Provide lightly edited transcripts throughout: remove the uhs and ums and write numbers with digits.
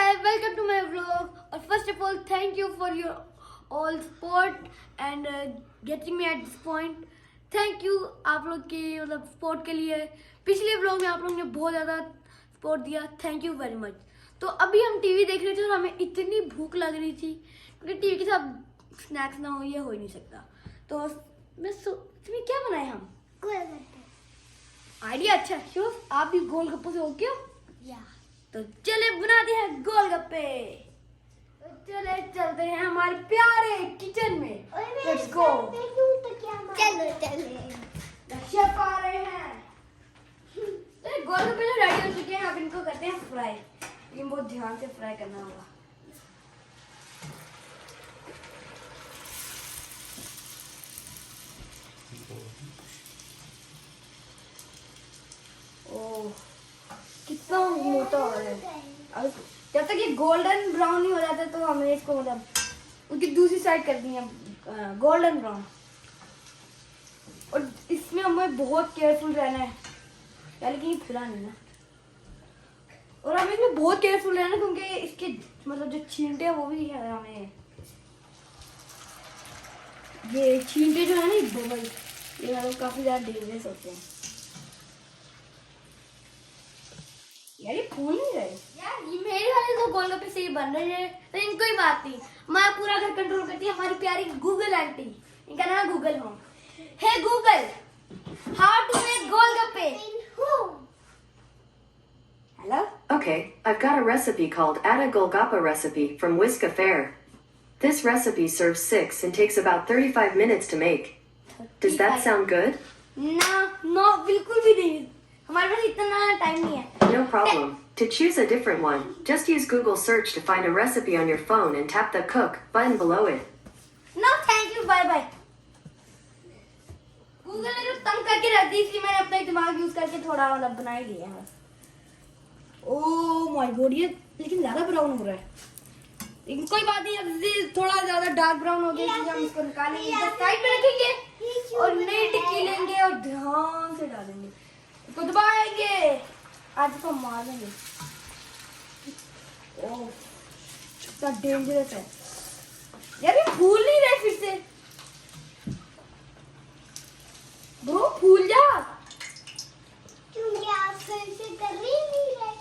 Hi, welcome to my vlog. First of all, thank you for your all support and getting me at this point. Thank you आप लोग के मतलब support के लिए. पिछले vlog में आप लोगों ने बहुत ज़्यादा सपोर्ट दिया. Thank you very much. तो अभी हम टीवी देख रहे थे और हमें इतनी भूख लग रही थी क्योंकि टीवी के साथ स्नैक्स ना हो ये हो ही नहीं सकता. तो मैं तुम्हें क्या बनाए हम गोलगप्पे. आइडिया अच्छा. श्योर आप भी गोलगप्पों से हो क्या? या तो चले बनाते हैं गोलगप्पे. तो चले चलते हैं हमारे प्यारे किचन में. Let's go. चलो चले. शेफ आ रहे हैं. गोलगप्पे जो रेडी हो चुके हैं अब इनको करते हैं फ्राई. लेकिन बहुत ध्यान से फ्राई करना होगा. ओह कितना मोटा हो रहा है. अब जब तक ये गोल्डन ब्राउन नहीं हो जाता तो हमें इसको मतलब उसकी दूसरी साइड कर दी है गोल्डन ब्राउन. और इसमें हमें बहुत केयरफुल रहना है यार. लेकिन ये खुला नहीं ना. और हमें इसमें बहुत केयरफुल रहना क्योंकि इसके मतलब जो छींटे हैं वो भी है हमें. ये छींटे जो है ना ये मतलब काफी ज्यादा डेंजरस होते हैं यार. ये फूल नहीं रहे यार. ये मेरे वाले तो गोलगप्पे से ही बन रहे हैं. तो इनको ही बात नहीं. मैं पूरा घर कंट्रोल करती है हमारी प्यारी गूगल आंटी. इनका नाम है Google Home. Hey Google, how to make golgappe. Hello? Okay, I've got a recipe called Atta Golgappa recipe from Whiska Fair. This recipe serves 6 and takes about 35 minutes to make. Does that sound good? No, बिल्कुल भी नहीं. हमारे पास इतना time नहीं है. No problem. To choose a different one, just use Google search to find a recipe on your phone and tap the cook button below it. No, thank you. Bye bye. Google ने तो तंग करके रख दी इसलिए मैंने अपना दिमाग use करके थोड़ा मतलब बना ही लिया है. ओह माय गॉड ये लेकिन ज्यादा ब्राउन हो रहा है. लेकिन कोई बात नहीं. अब थोड़ा ज्यादा डार्क ब्राउन हो गया इसलिए हम इसको निकालेंगे. साइड पे रखेंगे और नई टिक्की लेंगे और ध्यान से डालेंगे. इसको दबाएंगे. आज तो मार देंगे. ओह कितना डेंजरस है यार. ये फूल नहीं रहे फिर से. ब्रो फूल जा. क्यों यार फिर से कर नहीं रहे.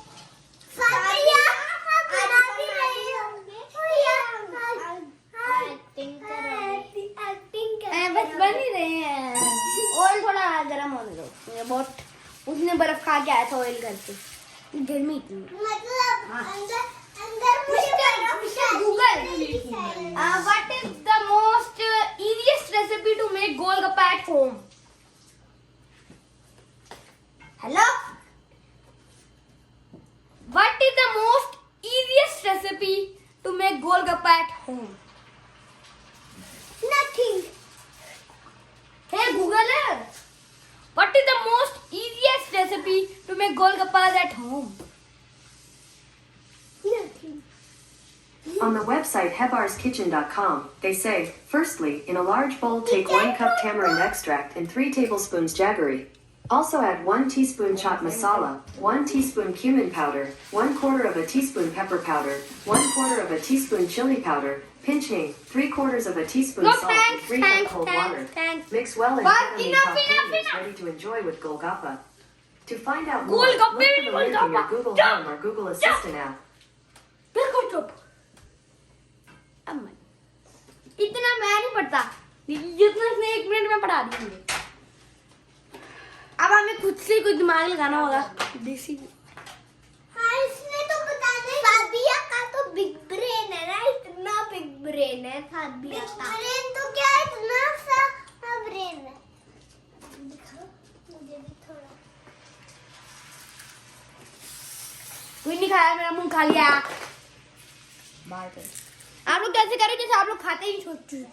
बस बन ही रहे हैं. ऑयल थोड़ा गर्म होने दो. मुझे बहुत उसने बर्फ खा के आया था ऑयल घर से. गर्मी इतनी मतलब अंदर Google what is the most easiest recipe to make golgappa at home. Hello. What is the most easiest recipe to make golgappa at home? Nothing. Hey Google, what is the most easiest recipe to make golgappas at home? Nothing. On the website hebarskitchen.com, they say, firstly, in a large bowl take 1 cup tamarind extract and 3 tablespoons jaggery. Also add 1 teaspoon chaat masala, 1 teaspoon cumin powder, 1/4 of a teaspoon pepper powder, 1/4 of a teaspoon chili powder, pinch hing, 3/4 of a teaspoon salt, and 3 cups cold water. Mix well and heavily is ready to enjoy with golgappa. To find out more, look for the link in your Google Home or Google Assistant app. बिल्कुल चुप. इतना मैं नहीं पढ़ता जितना इसने 1 minute में पढ़ा दिया. अब हमें खुद से कुछ दिमाग लगाना होगा. देसी हाँ इसने तो बता दे. सादिया का तो बिग ब्रेन है ना. इतना बिग ब्रेन है सादिया का. ब्रेन तो क्या इतना सा ब्रेन है. दिखाओ मुझे भी थोड़ा. कोई नहीं खाया. मेरा मुंह खा लिया. बाहर कर. आप लोग कैसे करें जैसे आप लोग खाते ही छोटे.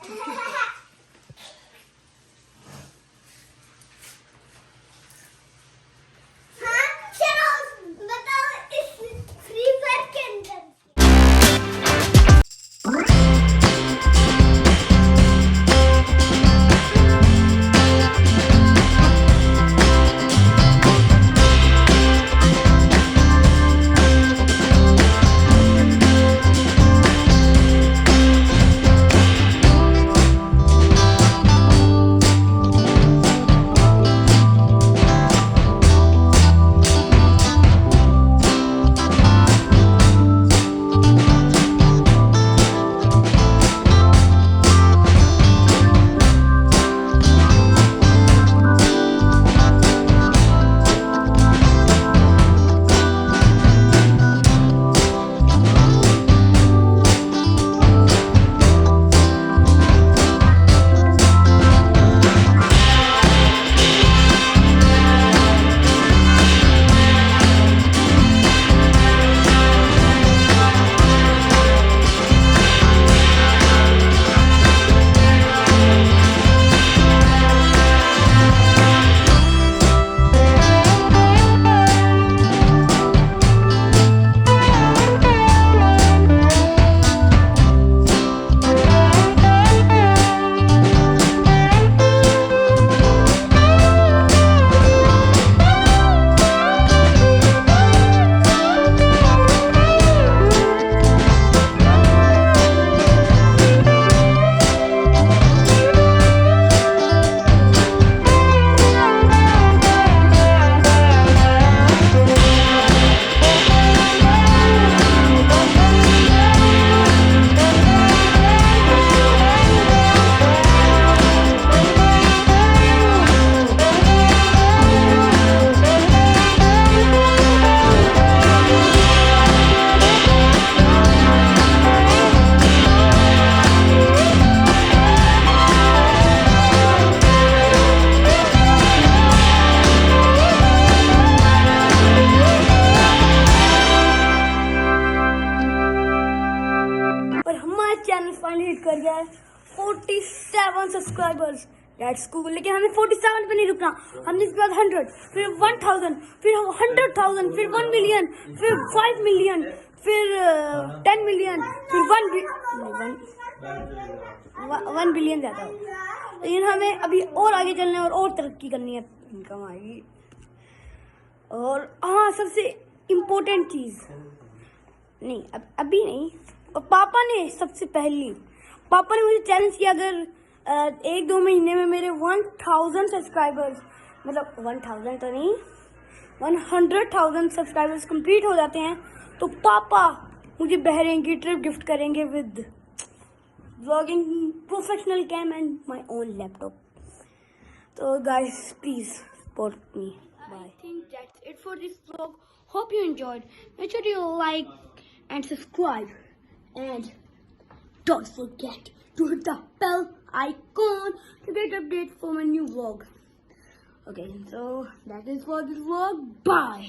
फाइनली हिट कर गया है 47 सब्सक्राइबर्स। That's cool. लेकिन हमें 47 पे नहीं रुकना, हमने इसके बाद 100, फिर 1000, फिर 100,000, फिर 1 मिलियन, फिर 5 मिलियन, फिर 10 मिलियन, फिर 1 बिलियन जाता है। लेकिन हमें अभी और आगे चलना है और तरक्की करनी है, इनकम आएगी। और हाँ, सबसे इम्पोर्टेंट चीज़ नहीं, अभी नहीं, और पापा ने सबसे पहली, पापा ने मुझे चैलेंज किया, अगर 1-2 महीने में मेरे 1000 सब्सक्राइबर्स, मतलब 1000 तो नहीं, 100,000 सब्सक्राइबर्स कंप्लीट हो जाते हैं, तो पापा मुझे बहरीन की ट्रिप गिफ्ट करेंगे with vlogging professional cam and my own laptop. तो guys, please support me. I think that's it for this vlog. Hope you enjoyed. Make sure you like and subscribe, and don't forget to hit the bell icon to get updates for my new vlog. Okay, so that is for this vlog. Bye.